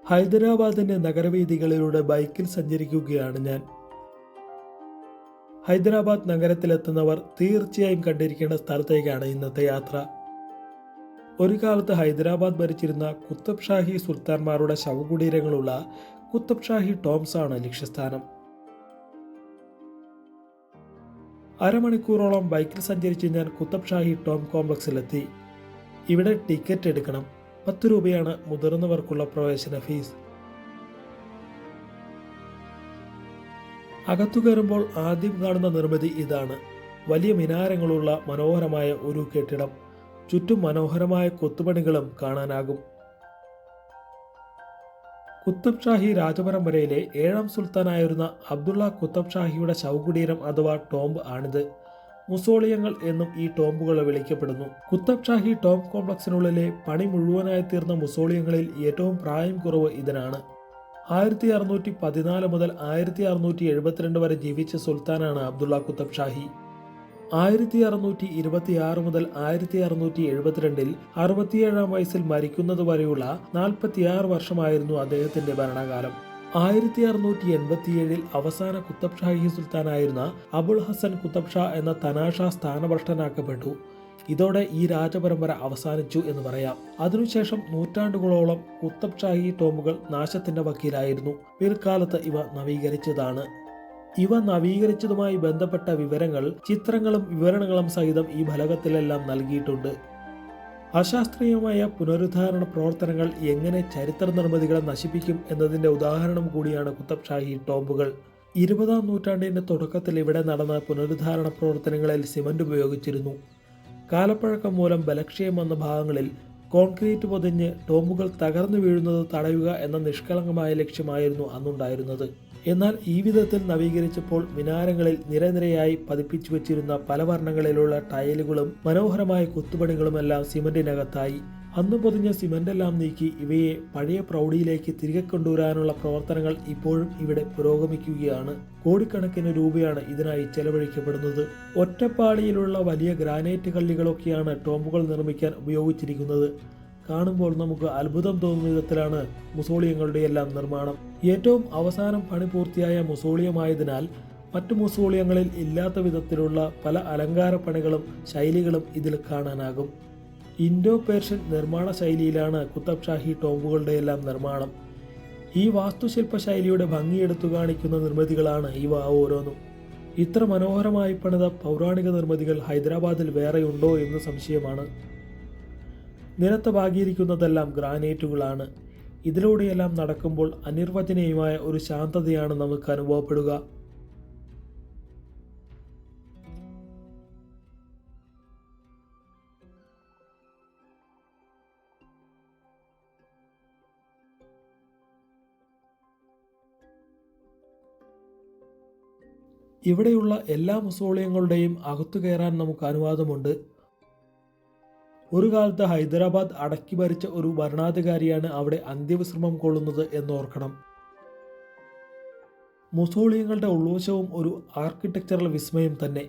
ഹൈദരാബാദിന്റെ നഗരവീഥികളിലൂടെ ബൈക്കിൽ സഞ്ചരിക്കുകയാണ് ഞാൻ. ഹൈദരാബാദ് നഗരത്തിലെത്തുന്നവർ തീർച്ചയായും കണ്ടിരിക്കേണ്ട സ്ഥലത്തേക്കാണ് ഇന്നത്തെ യാത്ര. ഒരു കാലത്ത് ഹൈദരാബാദ് ഭരിച്ചിരുന്ന കുത്തബ് ഷാഹി സുൽത്താൻമാരുടെ ശവകുടീരങ്ങളുള്ള കുത്തബ് ഷാഹി ടോംസ് ആണ് ലക്ഷ്യസ്ഥാനം. അരമണിക്കൂറോളം ബൈക്കിൽ സഞ്ചരിച്ച് ഞാൻ കുത്തബ് ഷാഹി ടോം കോംപ്ലക്സിലെത്തി. ഇവിടെ ടിക്കറ്റ് എടുക്കണം. 10 രൂപയാണ് മുതിർന്നവർക്കുള്ള പ്രവേശന ഫീസ്. അകത്തു കയറുമ്പോൾ ആദ്യം കാണുന്ന നിർമ്മിതി ഇതാണ്. വലിയ മിനാരങ്ങളുള്ള മനോഹരമായ ഒരു കെട്ടിടം. ചുറ്റും മനോഹരമായ കൊത്തുപണികളും കാണാനാകും. കുത്തബ് ഷാഹി രാജപരമ്പരയിലെ 7ാം സുൽത്താനായിരുന്ന അബ്ദുള്ള കുത്തബ് ഷാഹിയുടെ ശവകുടീരം അഥവാ ടോംബ് ആണിത്. മുസോളിയങ്ങൾ എന്നും ഈ ടോംബുകളെ വിളിക്കപ്പെടുന്നു. കുത്തബ് ഷാഹി ടോം കോംപ്ലക്സിനുള്ളിലെ പണി മുഴുവനായി തീർന്ന മുസോളിയങ്ങളിൽ ഏറ്റവും പ്രായം കുറവ് ഇതിനാണ്. 1614 മുതൽ 1672 വരെ ജീവിച്ച സുൽത്താനാണ് അബ്ദുള്ള കുത്തബ് ഷാഹി. 1626 മുതൽ 1672 67-ാം വയസ്സിൽ മരിക്കുന്നത് വരെയുള്ള 46 വർഷമായിരുന്നു അദ്ദേഹത്തിന്റെ ഭരണകാലം. 1687 അവസാന കുത്തബ് ഷാഹി സുൽത്താനായിരുന്ന അബുൾ ഹസൻ കുത്തബ് ഷാ എന്ന തനാഷാ സ്ഥാനഭ്രഷ്ടനാക്കപ്പെട്ടു. ഇതോടെ ഈ രാജപരമ്പര അവസാനിച്ചു എന്ന് പറയാം. അതിനുശേഷം നൂറ്റാണ്ടുകളോളം കുത്തബ് ഷാഹി ടോംബുകൾ നാശത്തിന്റെ വക്കീലായിരുന്നു. പിൽക്കാലത്ത് ഇവ നവീകരിച്ചതാണ്. ഇവ നവീകരിച്ചതുമായി ബന്ധപ്പെട്ട വിവരങ്ങൾ ചിത്രങ്ങളും വിവരണങ്ങളും സഹിതം ഈ ഫലകത്തിലെല്ലാം നൽകിയിട്ടുണ്ട്. അശാസ്ത്രീയമായ പുനരുദ്ധാരണ പ്രവർത്തനങ്ങൾ എങ്ങനെ ചരിത്ര നിർമ്മിതികളെ നശിപ്പിക്കും എന്നതിന്റെ ഉദാഹരണം കൂടിയാണ് കുത്തബ് ഷാഹി ടോംബുകൾ. 20-ാം നൂറ്റാണ്ടിന്റെ തുടക്കത്തിൽ ഇവിടെ നടന്ന പുനരുദ്ധാരണ പ്രവർത്തനങ്ങളിൽ സിമന്റ് ഉപയോഗിച്ചിരുന്നു. കാലപ്പഴക്കം മൂലം ബലക്ഷയം വന്ന ഭാഗങ്ങളിൽ കോൺക്രീറ്റ് പൊതിഞ്ഞ് ടോംബുകൾ തകർന്നു വീഴുന്നത് തടയുക എന്ന നിഷ്കളങ്കമായ ലക്ഷ്യമായിരുന്നു അന്നുണ്ടായിരുന്നത്. എന്നാൽ ഈ വിധത്തിൽ നവീകരിച്ചപ്പോൾ മിനാരങ്ങളിൽ നിരനിരയായി പതിപ്പിച്ചു വെച്ചിരുന്ന പല വർണ്ണങ്ങളിലുള്ള ടൈലുകളും മനോഹരമായ കൊത്തുപണികളുമെല്ലാം സിമന്റിനകത്തായി. അന്ന് പൊതിഞ്ഞ സിമന്റെല്ലാം നീക്കി ഇവയെ പഴയ പ്രൗഢിയിലേക്ക് തിരികെ കൊണ്ടുവരാനുള്ള പ്രവർത്തനങ്ങൾ ഇപ്പോഴും ഇവിടെ പുരോഗമിക്കുകയാണ്. കോടിക്കണക്കിന് രൂപയാണ് ഇതിനായി ചെലവഴിക്കപ്പെടുന്നത്. ഒറ്റപ്പാളിയിലുള്ള വലിയ ഗ്രാനൈറ്റ് കല്ലുകളൊക്കെയാണ് ടോംബുകൾ നിർമ്മിക്കാൻ ഉപയോഗിച്ചിരിക്കുന്നത്. കാണുമ്പോൾ നമുക്ക് അത്ഭുതം തോന്നുന്ന വിധത്തിലാണ് മുസോളിയങ്ങളുടെയെല്ലാം നിർമ്മാണം. ഏറ്റവും അവസാനം പണി പൂർത്തിയായ മുസോളിയമായതിനാൽ മറ്റു മുസോളിയങ്ങളിൽ ഇല്ലാത്ത വിധത്തിലുള്ള പല അലങ്കാര പണികളും ശൈലികളും ഇതിൽ കാണാനാകും. ഇൻഡോ പേർഷ്യൻ നിർമ്മാണ ശൈലിയിലാണ് കുത്തബ് ഷാഹി ടോംബുകളുടെയെല്ലാം നിർമ്മാണം. ഈ വാസ്തുശില്പ ശൈലിയുടെ ഭംഗിയെടുത്തു കാണിക്കുന്ന നിർമ്മിതികളാണ് ഇവ ഓരോന്നും. ഇത്ര മനോഹരമായി പണിത പൗരാണിക നിർമ്മിതികൾ ഹൈദരാബാദിൽ വേറെയുണ്ടോ എന്ന് സംശയമാണ്. നിരത്ത് പാകിയിരിക്കുന്നതെല്ലാം ഗ്രാനൈറ്റുകളാണ്. ഇതിലൂടെയെല്ലാം നടക്കുമ്പോൾ അനിർവചനീയമായ ഒരു ശാന്തതയാണ് നമുക്ക് അനുഭവപ്പെടുക. ഇവിടെയുള്ള എല്ലാ മുസോളിയങ്ങളുടെയും അകത്തു കയറാൻ നമുക്ക് അനുവാദമുണ്ട്. ഒരു കാലത്ത് ഹൈദരാബാദ് അടക്കി ഭരിച്ച ഒരു ഭരണാധികാരിയാണ് അവിടെ അന്ത്യവിശ്രമം കൊള്ളുന്നത് എന്നോർക്കണം. മുസോളിയങ്ങളുടെ ഉൾവശവും ഒരു ആർക്കിടെക്ചറൽ വിസ്മയം തന്നെ.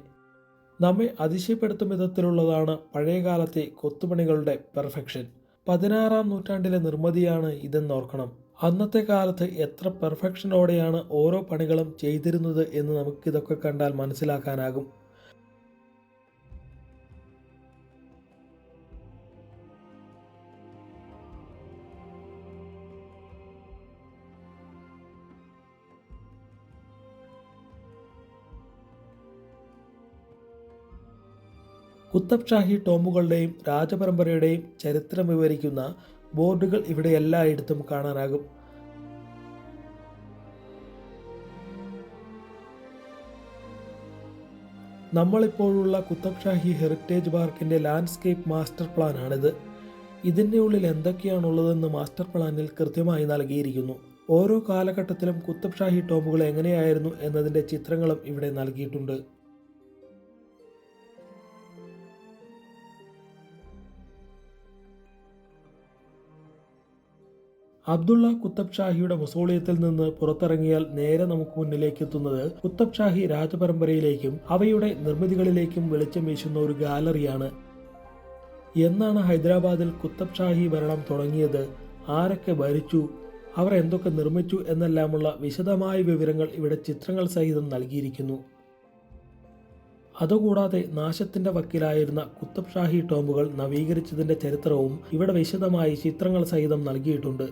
നമ്മെ അതിശയപ്പെടുത്തും വിധത്തിലുള്ളതാണ് പഴയകാലത്തെ കൊത്തുപണികളുടെ പെർഫെക്ഷൻ. 16-ാം നൂറ്റാണ്ടിലെ നിർമ്മിതിയാണ് ഇതെന്നോർക്കണം. അന്നത്തെ കാലത്ത് എത്ര പെർഫെക്ഷനോടെയാണ് ഓരോ പണികളും ചെയ്തിരുന്നത് എന്ന് നമുക്കിതൊക്കെ കണ്ടാൽ മനസ്സിലാക്കാനാകും. കുത്തബ് ഷാഹി ടോംബുകളുടെയും രാജപരമ്പരയുടെയും ചരിത്രം വിവരിക്കുന്ന ബോർഡുകൾ ഇവിടെ എല്ലായിടത്തും കാണാനാകും. നമ്മളിപ്പോഴുള്ള കുത്തബ് ഷാഹി ഹെറിറ്റേജ് പാർക്കിന്റെ ലാൻഡ്സ്കേപ്പ് മാസ്റ്റർ പ്ലാൻ ആണിത്. ഇതിൻ്റെ ഉള്ളിൽ എന്തൊക്കെയാണുള്ളതെന്ന് മാസ്റ്റർ പ്ലാനിൽ കൃത്യമായി നൽകിയിരിക്കുന്നു. ഓരോ കാലഘട്ടത്തിലും കുത്തബ് ഷാഹി ടോംബുകൾ എങ്ങനെയായിരുന്നു എന്നതിൻ്റെ ചിത്രങ്ങളും ഇവിടെ നൽകിയിട്ടുണ്ട്. അബ്ദുള്ള കുത്തബ് ഷാഹിയുടെ മുസോളിയത്തിൽ നിന്ന് പുറത്തിറങ്ങിയാൽ നേരെ നമുക്ക് മുന്നിലേക്ക് എത്തുന്നത് കുത്തബ് ഷാഹി രാജപരമ്പരയിലേക്കും അവയുടെ നിർമ്മിതികളിലേക്കും വെളിച്ചം വീശുന്ന ഒരു ഗാലറിയാണ്. എന്നാണ് ഹൈദരാബാദിൽ കുത്തബ് ഷാഹി ഭരണം തുടങ്ങിയത്? ആരൊക്കെ ഭരിച്ചു? അവർ എന്തൊക്കെ നിർമ്മിച്ചു എന്നെല്ലാമുള്ള വിശദമായ വിവരങ്ങൾ ഇവിടെ ചിത്രങ്ങൾ സഹിതം നൽകിയിരിക്കുന്നു. അതുകൂടാതെ നാശത്തിന്റെ വക്കിലായിരുന്ന കുത്തബ് ഷാഹി ടോംബുകൾ നവീകരിച്ചതിന്റെ ചരിത്രവും ഇവിടെ വിശദമായി ചിത്രങ്ങൾ സഹിതം നൽകിയിട്ടുണ്ട്.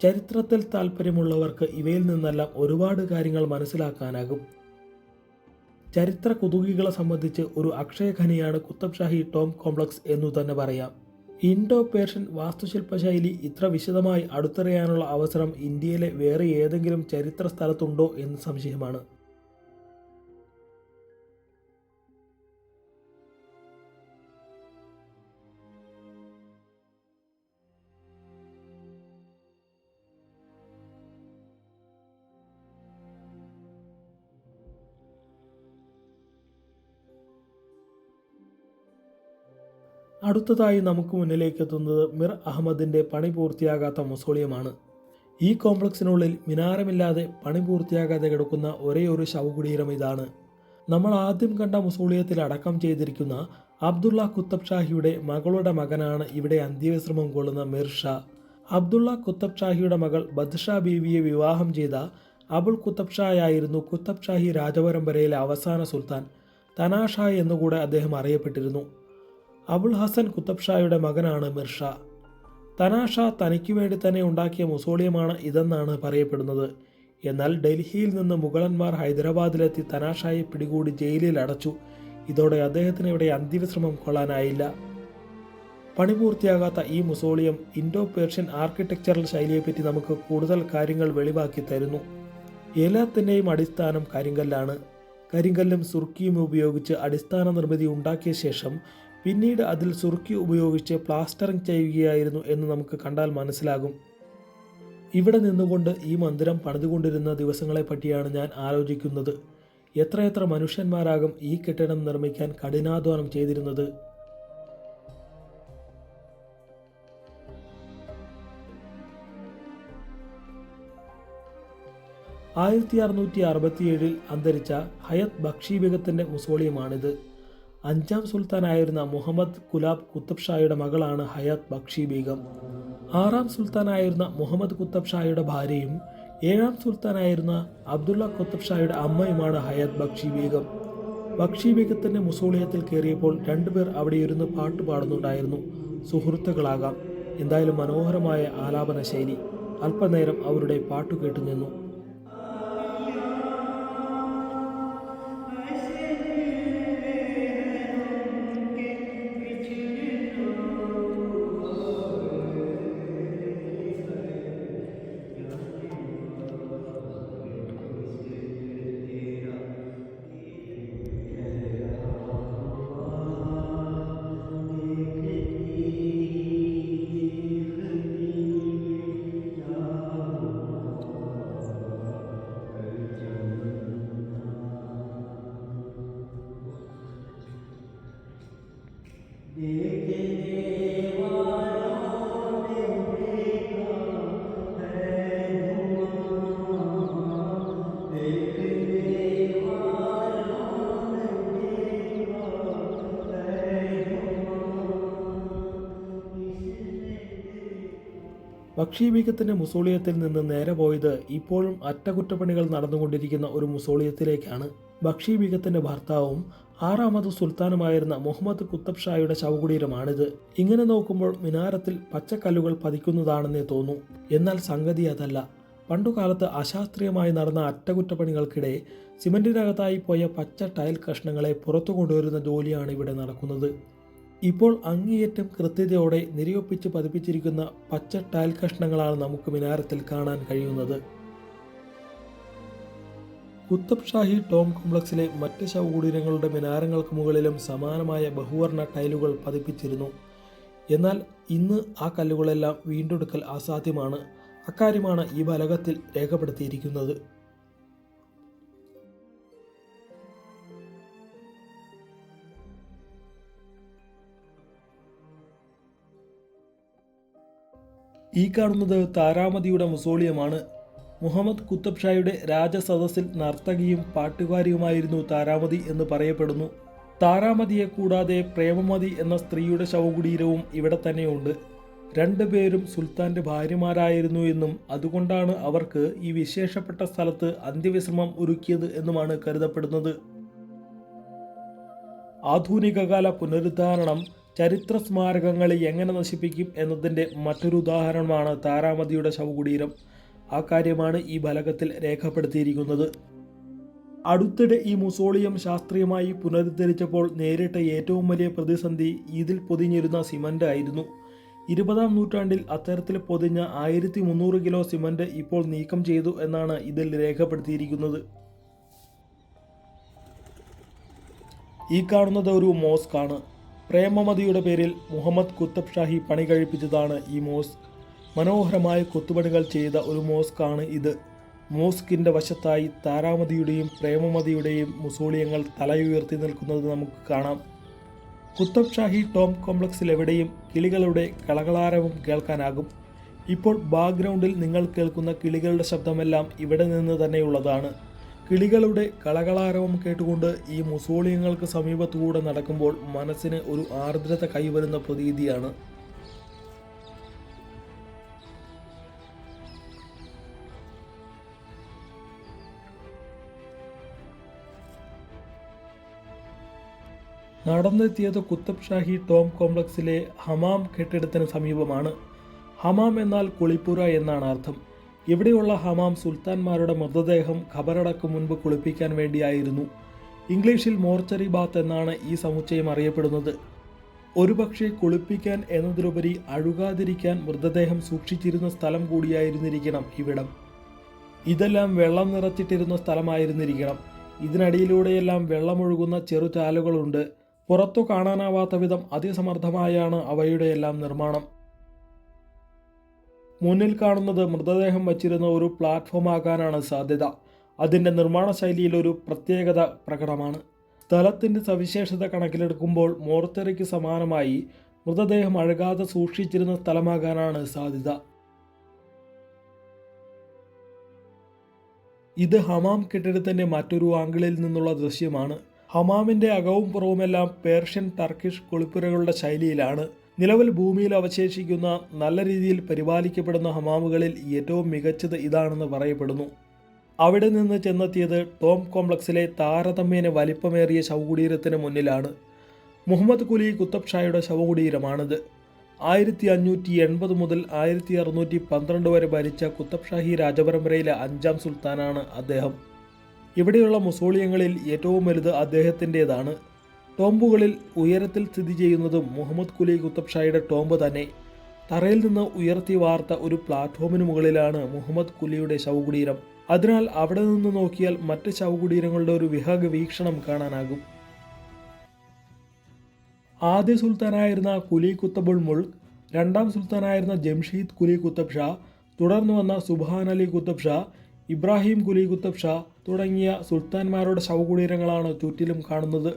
ചരിത്രത്തിൽ താല്പര്യമുള്ളവർക്ക് ഇവയിൽ നിന്നെല്ലാം ഒരുപാട് കാര്യങ്ങൾ മനസ്സിലാക്കാനാകും. ചരിത്ര കുതുകികളെ സംബന്ധിച്ച് ഒരു അക്ഷയഖനിയാണ് കുത്തബ് ഷാഹി ടോംബ് കോംപ്ലക്സ് എന്നു തന്നെ പറയാം. ഇൻഡോ പേർഷ്യൻ വാസ്തുശില്പശൈലി ഇത്ര വിശദമായി അടുത്തറിയാനുള്ള അവസരം ഇന്ത്യയിലെ വേറെ ഏതെങ്കിലും ചരിത്ര സ്ഥലത്തുണ്ടോ എന്ന് സംശയമാണ്. അടുത്തതായി നമുക്ക് മുന്നിലേക്ക് എത്തുന്നത് മിർ അഹമ്മദിൻ്റെ പണി പൂർത്തിയാകാത്ത മൊസോളിയമാണ്. ഈ കോംപ്ലക്സിനുള്ളിൽ മിനാരമില്ലാതെ പണി പൂർത്തിയാകാതെ കിടക്കുന്ന ഒരേ ഒരു ശവകുടീരം ഇതാണ്. നമ്മൾ ആദ്യം കണ്ട മൊസോളിയത്തിൽ അടക്കം ചെയ്തിരിക്കുന്ന അബ്ദുള്ള കുത്തബ് ഷാഹിയുടെ മകളുടെ മകനാണ് ഇവിടെ അന്ത്യവിശ്രമം കൊള്ളുന്ന മിർ ഷാ. അബ്ദുള്ള കുത്തബ് ഷാഹിയുടെ മകൾ ബദ്ഷാ ബീവിയെ വിവാഹം ചെയ്ത അബുൾ കുത്തബ് ഷായായിരുന്നു കുത്തബ് ഷാഹി രാജപരമ്പരയിലെ അവസാന സുൽത്താൻ. തനാഷാ എന്നുകൂടെ അദ്ദേഹം അറിയപ്പെട്ടിരുന്നു. അബുൾ ഹസൻ കുത്തബ് ഷായുടെ മകനാണ് മിർ ഷാ. തനാഷാ തനിക്ക് വേണ്ടി തന്നെ ഉണ്ടാക്കിയ മൊസോളിയമാണ് ഇതെന്നാണ് പറയപ്പെടുന്നത്. എന്നാൽ ഡൽഹിയിൽ നിന്ന് മുഗളന്മാർ ഹൈദരാബാദിലെത്തി തനാഷായെ പിടികൂടി ജയിലിൽ അടച്ചു. ഇതോടെ അദ്ദേഹത്തിന് ഇവിടെ അന്ത്യവിശ്രമം കൊള്ളാനായില്ല. പണി പൂർത്തിയാകാത്ത ഈ മൊസോളിയം ഇൻഡോ പേർഷ്യൻ ആർക്കിടെക്ചറൽ ശൈലിയെപ്പറ്റി നമുക്ക് കൂടുതൽ കാര്യങ്ങൾ വെളിവാക്കി തരുന്നു. എല്ലാത്തിൻ്റെയും അടിസ്ഥാനം കരിങ്കല്ലാണ്. കരിങ്കല്ലും സുർക്കിയും ഉപയോഗിച്ച് അടിസ്ഥാന നിർമ്മിതി ഉണ്ടാക്കിയ ശേഷം പിന്നീട് അതിൽ സുർക്കി ഉപയോഗിച്ച് പ്ലാസ്റ്ററിംഗ് ചെയ്യുകയായിരുന്നു എന്ന് നമുക്ക് കണ്ടാൽ മനസ്സിലാകും. ഇവിടെ നിന്നുകൊണ്ട് ഈ മന്ദിരം പണിതുകൊണ്ടിരുന്ന ദിവസങ്ങളെ പറ്റിയാണ് ഞാൻ ആലോചിക്കുന്നത്. എത്രയെത്ര മനുഷ്യന്മാരാകും ഈ കെട്ടിടം നിർമ്മിക്കാൻ കഠിനാധ്വാനം ചെയ്തിരുന്നത്. ആയിരത്തി 667 അന്തരിച്ച ഹയത്ത് ബക്ഷി ബീഗത്തിൻ്റെ മൊസോളിയമാണിത്. 5ാം സുൽത്താനായിരുന്ന മുഹമ്മദ് കുലാബ് കുത്തബ് ഷായുടെ മകളാണ് ഹയാത്ത് ബക്ഷി ബീഗം. 6ാം സുൽത്താനായിരുന്ന മുഹമ്മദ് കുത്തബ് ഷായുടെ ഭാര്യയും 7ാം സുൽത്താനായിരുന്ന അബ്ദുള്ള കുത്തബ് ഷായുടെ അമ്മയുമാണ് ഹയാത്ത് ബക്ഷി ബീഗം. ബക്ഷി ബീഗത്തിൻ്റെ മൊസോളിയത്തിൽ കയറിയപ്പോൾ 2 പേർ അവിടെ ഇരുന്ന് പാട്ട് പാടുന്നുണ്ടായിരുന്നു. സുഹൃത്തുക്കളാകാം. എന്തായാലും മനോഹരമായ ആലാപന ശൈലി. അല്പനേരം അവരുടെ പാട്ടു കേട്ടു നിന്നു. ബക്ഷി ബീഗത്തിൻ്റെ മൊസോളിയത്തിൽ നിന്ന് നേരെ പോയത് ഇപ്പോഴും അറ്റകുറ്റപ്പണികൾ നടന്നുകൊണ്ടിരിക്കുന്ന ഒരു മൊസോളിയത്തിലേക്കാണ്. ബക്ഷി ബീഗത്തിൻ്റെ ഭർത്താവും 6ാമത് സുൽത്താനുമായിരുന്ന മുഹമ്മദ് കുത്തബ് ഷായുടെ ശവകുടീരമാണിത്. ഇങ്ങനെ നോക്കുമ്പോൾ മിനാരത്തിൽ പച്ചക്കല്ലുകൾ പതിക്കുന്നതാണെന്നേ തോന്നൂ. എന്നാൽ സംഗതി അതല്ല. പണ്ടുകാലത്ത് അശാസ്ത്രീയമായി നടന്ന അറ്റകുറ്റപ്പണികൾക്കിടെ സിമന്റിനകത്തായി പോയ പച്ച ടൈൽ കഷ്ണങ്ങളെ പുറത്തു കൊണ്ടുവരുന്ന ജോലിയാണ് ഇവിടെ നടക്കുന്നത്. ഇപ്പോൾ അങ്ങേയറ്റം കൃത്യതയോടെ നിരയൊപ്പിച്ച് പതിപ്പിച്ചിരിക്കുന്ന പച്ച ടൈൽ കഷ്ണങ്ങളാണ് നമുക്ക് മിനാരത്തിൽ കാണാൻ കഴിയുന്നത്. കുത്തബ് ഷാഹി ടോംബ് കോംപ്ലക്സിലെ മറ്റ് ശവകുടീരങ്ങളുടെ മിനാരങ്ങൾക്ക് മുകളിലും സമാനമായ ബഹുവർണ്ണ ടൈലുകൾ പതിപ്പിച്ചിരുന്നു. എന്നാൽ ഇന്ന് ആ കല്ലുകളെല്ലാം വീണ്ടെടുക്കൽ അസാധ്യമാണ്. അക്കാര്യമാണ് ഈ ഫലകത്തിൽ രേഖപ്പെടുത്തിയിരിക്കുന്നത്. ഈ കാണുന്നത് താരാമതിയുടെ മൊസോളിയമാണ്. മുഹമ്മദ് കുത്തബ് ഷായുടെ രാജസദസ്സിൽ നർത്തകിയും പാട്ടുകാരിയുമായിരുന്നു താരാമതി എന്ന് പറയപ്പെടുന്നു. താരാമതിയെ കൂടാതെ പ്രേമമതി എന്ന സ്ത്രീയുടെ ശവകുടീരവും ഇവിടെ തന്നെയുണ്ട്. രണ്ടുപേരും സുൽത്താൻ്റെ ഭാര്യമാരായിരുന്നു എന്നും അതുകൊണ്ടാണ് അവർക്ക് ഈ വിശേഷപ്പെട്ട സ്ഥലത്ത് അന്ത്യവിശ്രമം ഒരുക്കിയത് എന്നുമാണ് കരുതപ്പെടുന്നത്. ആധുനികകാല പുനരുദ്ധാരണം ചരിത്ര സ്മാരകങ്ങളെ എങ്ങനെ നശിപ്പിക്കും എന്നതിൻ്റെ മറ്റൊരു ഉദാഹരണമാണ് താരാമതിയുടെ ശവകുടീരം. ആ കാര്യമാണ് ഈ ഫലകത്തിൽ രേഖപ്പെടുത്തിയിരിക്കുന്നത്. അടുത്തിടെ ഈ മുസോളിയം ശാസ്ത്രീയമായി പുനരുദ്ധരിച്ചപ്പോൾ നേരിട്ട ഏറ്റവും വലിയ പ്രതിസന്ധി ഇതിൽ പൊതിഞ്ഞിരുന്ന സിമൻ്റ് ആയിരുന്നു. 20-ാം നൂറ്റാണ്ടിൽ അത്തരത്തിൽ പൊതിഞ്ഞ 1300 കിലോ സിമൻ്റ് ഇപ്പോൾ നീക്കം ചെയ്തു എന്നാണ് ഇതിൽ രേഖപ്പെടുത്തിയിരിക്കുന്നത്. ഈ കാണുന്നത് ഒരു മോസ്കാണ്. പ്രേമമതിയുടെ പേരിൽ മുഹമ്മദ് കുത്തബ് ഷാഹി പണി കഴിപ്പിച്ചതാണ് ഈ മോസ്ക്. മനോഹരമായ കൊത്തുപണികൾ ചെയ്ത ഒരു മോസ്കാണ് ഇത്. മോസ്കിൻ്റെ വശത്തായി താരാമതിയുടെയും പ്രേമമതിയുടെയും മുസോളിയങ്ങൾ തലയുയർത്തി നിൽക്കുന്നത് നമുക്ക് കാണാം. കുത്തബ് ഷാഹി ടോം കോംപ്ലക്സിൽ എവിടെയും കിളികളുടെ കളകളാരവം കേൾക്കാനാകും. ഇപ്പോൾ ബാക്ക്ഗ്രൗണ്ടിൽ നിങ്ങൾ കേൾക്കുന്ന കിളികളുടെ ശബ്ദമെല്ലാം ഇവിടെ നിന്ന് തന്നെയുള്ളതാണ്. കിളികളുടെ കളകളാരവം കേട്ടുകൊണ്ട് ഈ മുസോളിയങ്ങൾക്ക് സമീപത്തുകൂടെ നടക്കുമ്പോൾ മനസ്സിന് ഒരു ആർദ്രത കൈവരുന്ന പ്രതീതിയാണ്. നടന്നെത്തിയത് കുത്തബ് ഷാഹി ടോം കോംപ്ലക്സിലെ ഹമാം കെട്ടിടത്തിന് സമീപമാണ്. ഹമാം എന്നാൽ കുളിപ്പുര എന്നാണ് അർത്ഥം. ഇവിടെയുള്ള ഹമാം സുൽത്താൻമാരുടെ മൃതദേഹം ഖബറടക്കും മുൻപ് കുളിപ്പിക്കാൻ വേണ്ടിയായിരുന്നു. ഇംഗ്ലീഷിൽ മോർച്ചറി ബാത്ത് എന്നാണ് ഈ സമുച്ചയം അറിയപ്പെടുന്നത്. ഒരുപക്ഷെ കുളിപ്പിക്കാൻ എന്നതിലുപരി അഴുകാതിരിക്കാൻ മൃതദേഹം സൂക്ഷിച്ചിരുന്ന സ്ഥലം കൂടിയായിരുന്നിരിക്കണം ഇവിടം. ഇതെല്ലാം വെള്ളം നിറച്ചിട്ടിരുന്ന സ്ഥലമായിരുന്നിരിക്കണം. ഇതിനടിയിലൂടെയെല്ലാം വെള്ളമൊഴുകുന്ന ചെറുചാലുകളുണ്ട്. പുറത്തു കാണാനാവാത്ത വിധം അതിസമർത്ഥമായാണ് അവയുടെയെല്ലാം നിർമ്മാണം. മുന്നിൽ കാണുന്നത് മൃതദേഹം വച്ചിരുന്ന ഒരു പ്ലാറ്റ്ഫോം ആകാനാണ് സാധ്യത. അതിൻ്റെ നിർമ്മാണ ശൈലിയിൽ ഒരു പ്രത്യേകത പ്രകടമാണ്. സ്ഥലത്തിൻ്റെ സവിശേഷത കണക്കിലെടുക്കുമ്പോൾ മോർച്ചറിക്ക് സമാനമായി മൃതദേഹം അഴുകാതെ സൂക്ഷിച്ചിരുന്ന സ്ഥലമാകാനാണ് സാധ്യത. ഇത് ഹമാം കെട്ടിടത്തിൻ്റെ മറ്റൊരു ആംഗിളിൽ നിന്നുള്ള ദൃശ്യമാണ്. ഹമാമിൻ്റെ അകവും പുറവുമെല്ലാം പേർഷ്യൻ ടർക്കിഷ് കുളിപ്പുരകളുടെ ശൈലിയിലാണ്. നിലവിൽ ഭൂമിയിൽ അവശേഷിക്കുന്ന നല്ല രീതിയിൽ പരിപാലിക്കപ്പെടുന്ന ഹമാമുകളിൽ ഏറ്റവും മികച്ചത് ഇതാണെന്ന് പറയപ്പെടുന്നു. അവിടെ നിന്ന് ചെന്നെത്തിയത് ടോം കോംപ്ലക്സിലെ താരതമ്യേന വലിപ്പമേറിയ ശവകുടീരത്തിന് മുന്നിലാണ്. മുഹമ്മദ് കുലി കുത്തബ് ഷായുടെ ശവകുടീരമാണിത്. 1580 മുതൽ 1612 വരെ ഭരിച്ച കുത്തബ് ഷാഹി രാജപരമ്പരയിലെ 5ാം സുൽത്താനാണ് അദ്ദേഹം. ഇവിടെയുള്ള മുസോളിയങ്ങളിൽ ഏറ്റവും വലുത് അദ്ദേഹത്തിൻ്റേതാണ്. ടോംബുകളിൽ ഉയരത്തിൽ സ്ഥിതി ചെയ്യുന്നതും മുഹമ്മദ് കുലി കുത്തബ് ഷായുടെ ടോംബ് തന്നെ. തറയിൽ നിന്ന് ഉയർത്തി വാർത്ത ഒരു പ്ലാറ്റ്ഫോമിന് മുകളിലാണ് മുഹമ്മദ് കുലിയുടെ ശവകുടീരം. അതിനാൽ അവിടെ നിന്ന് നോക്കിയാൽ മറ്റ് ശവകുടീരങ്ങളുടെ ഒരു വിഹംഗ വീക്ഷണം കാണാനാകും. ആദ്യ സുൽത്താനായിരുന്ന കുലി കുത്തബുൾ മുൾക്ക്, 2ാം സുൽത്താനായിരുന്ന ജംഷീദ് കുലി കുത്തബ് ഷാ, തുടർന്ന് വന്ന സുബ്ഹാൻ അലി കുത്തബ് ഷാ, ഇബ്രാഹിം കുലി കുത്തബ് ഷാ തുടങ്ങിയ സുൽത്താൻമാരുടെ ശവകുടീരങ്ങളാണ് ചുറ്റിലും കാണുന്നത്.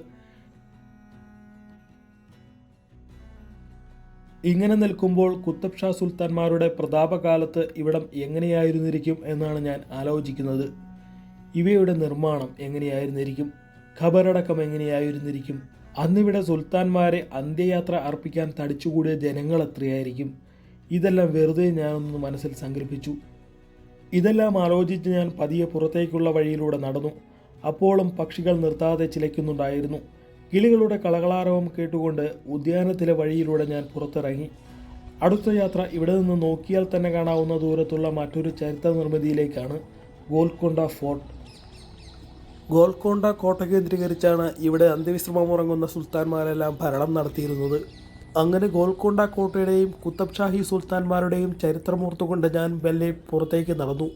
ഇങ്ങനെ നിൽക്കുമ്പോൾ കുത്തബ് ഷാ സുൽത്താൻമാരുടെ പ്രതാപകാലത്ത് ഇവിടം എങ്ങനെയായിരുന്നിരിക്കും എന്നാണ് ഞാൻ ആലോചിക്കുന്നത്. ഇവയുടെ നിർമ്മാണം എങ്ങനെയായിരുന്നിരിക്കും? ഖബറടക്കം എങ്ങനെയായിരുന്നിരിക്കും? അന്നിവിടെ സുൽത്താൻമാരെ അന്ത്യയാത്ര അർപ്പിക്കാൻ തടിച്ചുകൂടിയ ജനങ്ങൾ എത്രയായിരിക്കും? ഇതെല്ലാം വെറുതെ ഞാനൊന്ന് മനസ്സിൽ സങ്കല്പിച്ചു. ഇതെല്ലാം ആലോചിച്ച് ഞാൻ പതിയെ പുറത്തേക്കുള്ള വഴിയിലൂടെ നടന്നു. അപ്പോഴും പക്ഷികൾ നിർത്താതെ ചിലയ്ക്കുന്നുണ്ടായിരുന്നു. കിളികളുടെ കളകളാരവം കേട്ടുകൊണ്ട് ഉദ്യാനത്തിലെ വഴിയിലൂടെ ഞാൻ പുറത്തിറങ്ങി. അടുത്ത യാത്ര ഇവിടെ നിന്ന് നോക്കിയാൽ തന്നെ കാണാവുന്ന ദൂരത്തുള്ള മറ്റൊരു ചരിത്ര നിർമ്മിതിയിലേക്കാണ്, ഗോൽക്കൊണ്ട ഫോർട്ട്. ഗോൽക്കൊണ്ട കോട്ട കേന്ദ്രീകരിച്ചാണ് ഇവിടെ അന്ത്യവിശ്രമം ഉറങ്ങുന്ന സുൽത്താൻമാരെല്ലാം ഭരണം നടത്തിയിരുന്നത്. അങ്ങനെ ഗോൽക്കൊണ്ട കോട്ടയുടെയും കുത്തബ് ഷാഹി സുൽത്താൻമാരുടെയും ചരിത്രമോർത്തുകൊണ്ട് ഞാൻ മെല്ലെ പുറത്തേക്ക് നടന്നു.